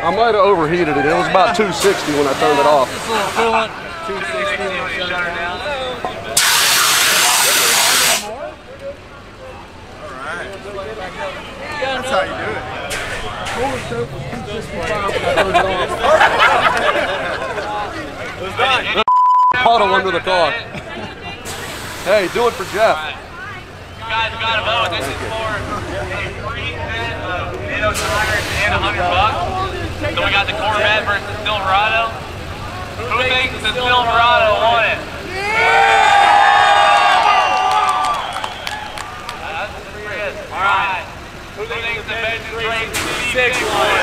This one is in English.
I might have overheated it. It was about 260 when I turned it off. Just a little coolant. 260 when you shut her down. Alright. That's how you do it. Coolant temp was 265 when I turned it off. It was done. Puddle under the car. Hey, do it for Jeff. You guys got to vote. This is for a free set of Nano tires and $100. So we got the Corvette versus Silverado. Who thinks the Silverado won it? That's pretty good. All right. Who thinks the Benjamin C6 won it?